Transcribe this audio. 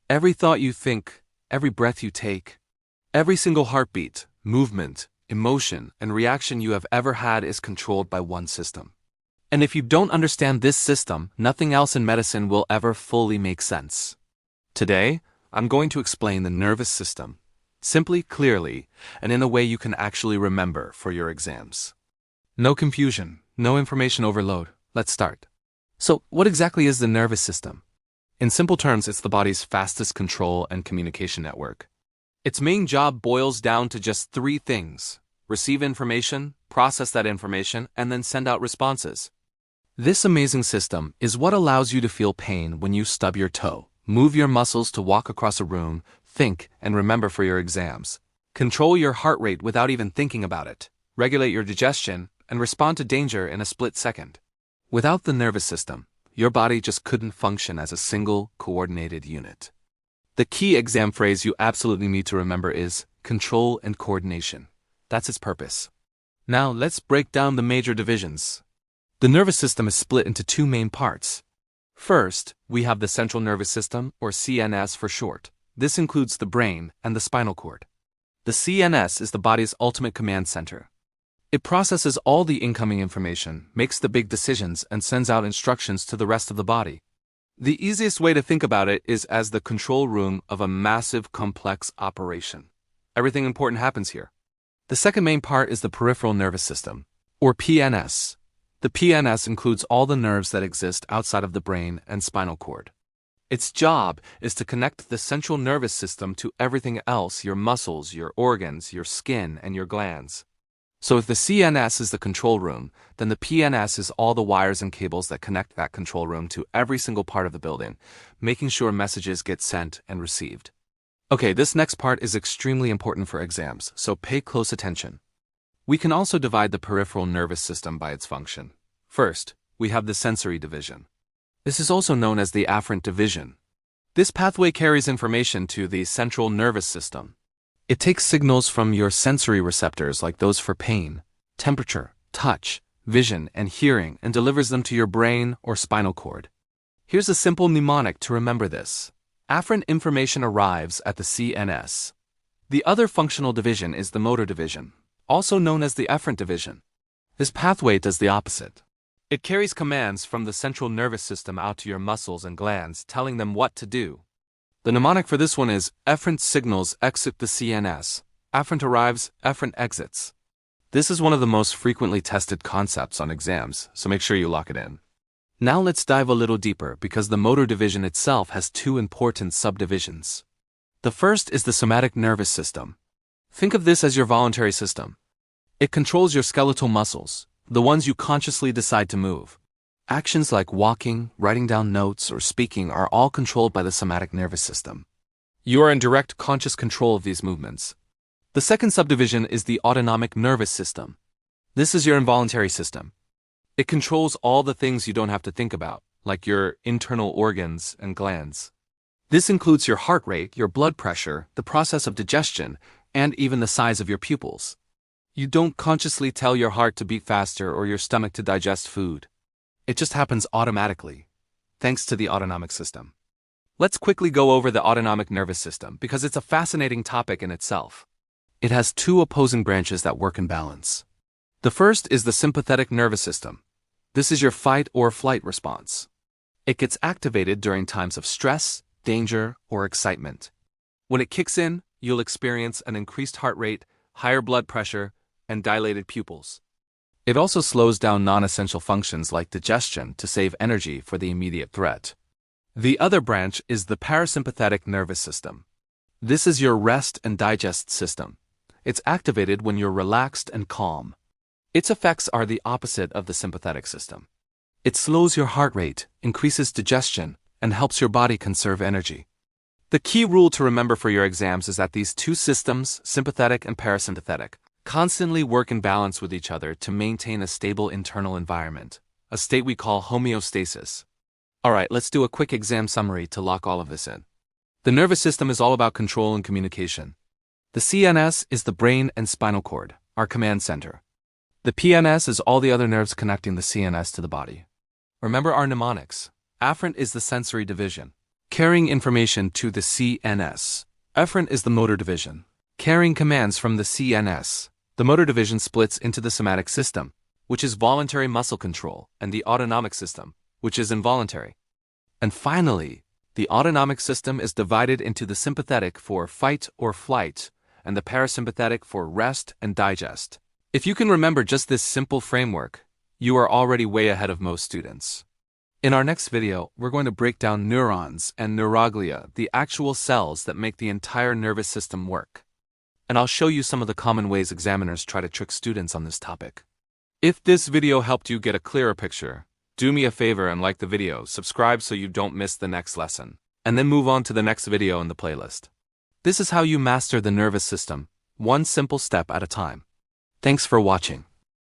Every thought you think, every breath you take, every single heartbeat, movement, emotion, and reaction you have ever had is controlled by one system. And if you don't understand this system, nothing else in medicine will ever fully make sense. Today, I'm going to explain the nervous system, simply, clearly, and in a way you can actually remember for your exams. No confusion, no information overload. Let's start. So, what exactly is the nervous system? In simple terms, it's the body's fastest control and communication network. Its main job boils down to just three things: receive information, process that information, and then send out responses. This amazing system is what allows you to feel pain when you stub your toe, move your muscles to walk across a room, think and remember for your exams, control your heart rate without even thinking about it, regulate your digestion, and respond to danger in a split second. Without the nervous system, your body just couldn't function as a single, coordinated unit. The key exam phrase you absolutely need to remember is control and coordination. That's its purpose. Now let's break down the major divisions. The nervous system is split into two main parts. First, we have the central nervous system, or CNS for short. This includes the brain and the spinal cord. The CNS is the body's ultimate command center. It processes all the incoming information, makes the big decisions, and sends out instructions to the rest of the body. The easiest way to think about it is as the control room of a massive, complex operation. Everything important happens here. The second main part is the peripheral nervous system, or PNS. The PNS includes all the nerves that exist outside of the brain and spinal cord. Its job is to connect the central nervous system to everything else: your muscles, your organs, your skin, and your glands. So if the CNS is the control room, then the PNS is all the wires and cables that connect that control room to every single part of the building, making sure messages get sent and received. Okay, this next part is extremely important for exams, so pay close attention. We can also divide the peripheral nervous system by its function. First, we have the sensory division. This is also known as the afferent division. This pathway carries information to the central nervous system. It takes signals from your sensory receptors, like those for pain, temperature, touch, vision, and hearing, and delivers them to your brain or spinal cord. Here's a simple mnemonic to remember this. Afferent information arrives at the CNS. The other functional division is the motor division, also known as the efferent division. This pathway does the opposite. It carries commands from the central nervous system out to your muscles and glands, telling them what to do. The mnemonic for this one is: efferent signals exit the CNS. Afferent arrives, efferent exits. This is one of the most frequently tested concepts on exams, so make sure you lock it in. Now let's dive a little deeper, because the motor division itself has two important subdivisions. The first is the somatic nervous system. Think of this as your voluntary system. It controls your skeletal muscles, the ones you consciously decide to move. Actions like walking, writing down notes, or speaking are all controlled by the somatic nervous system. You are in direct conscious control of these movements. The second subdivision is the autonomic nervous system. This is your involuntary system. It controls all the things you don't have to think about, like your internal organs and glands. This includes your heart rate, your blood pressure, the process of digestion, and even the size of your pupils. You don't consciously tell your heart to beat faster or your stomach to digest food. It just happens automatically, thanks to the autonomic system. Let's quickly go over the autonomic nervous system, because it's a fascinating topic in itself. It has two opposing branches that work in balance. The first is the sympathetic nervous system. This is your fight or flight response. It gets activated during times of stress, danger, or excitement. When it kicks in, you'll experience an increased heart rate, higher blood pressure, and dilated pupils. It also slows down non-essential functions like digestion to save energy for the immediate threat. The other branch is the parasympathetic nervous system. This is your rest and digest system. It's activated when you're relaxed and calm. Its effects are the opposite of the sympathetic system. It slows your heart rate, increases digestion, and helps your body conserve energy. The key rule to remember for your exams is that these two systems, sympathetic and parasympathetic, constantly work in balance with each other to maintain a stable internal environment, a state we call homeostasis. Alright, let's do a quick exam summary to lock all of this in. The nervous system is all about control and communication. The CNS is the brain and spinal cord, our command center. The PNS is all the other nerves connecting the CNS to the body. Remember our mnemonics. Afferent is the sensory division. Carrying information to the CNS. Efferent is the motor division. Carrying commands from the CNS. The motor division splits into the somatic system, which is voluntary muscle control, and the autonomic system, which is involuntary. And finally, the autonomic system is divided into the sympathetic for fight or flight, and the parasympathetic for rest and digest. If you can remember just this simple framework, you are already way ahead of most students. In our next video, we're going to break down neurons and neuroglia, the actual cells that make the entire nervous system work. And I'll show you some of the common ways examiners try to trick students on this topic. If this video helped you get a clearer picture, do me a favor and like the video, subscribe so you don't miss the next lesson, and then move on to the next video in the playlist. This is how you master the nervous system, one simple step at a time. Thanks for watching.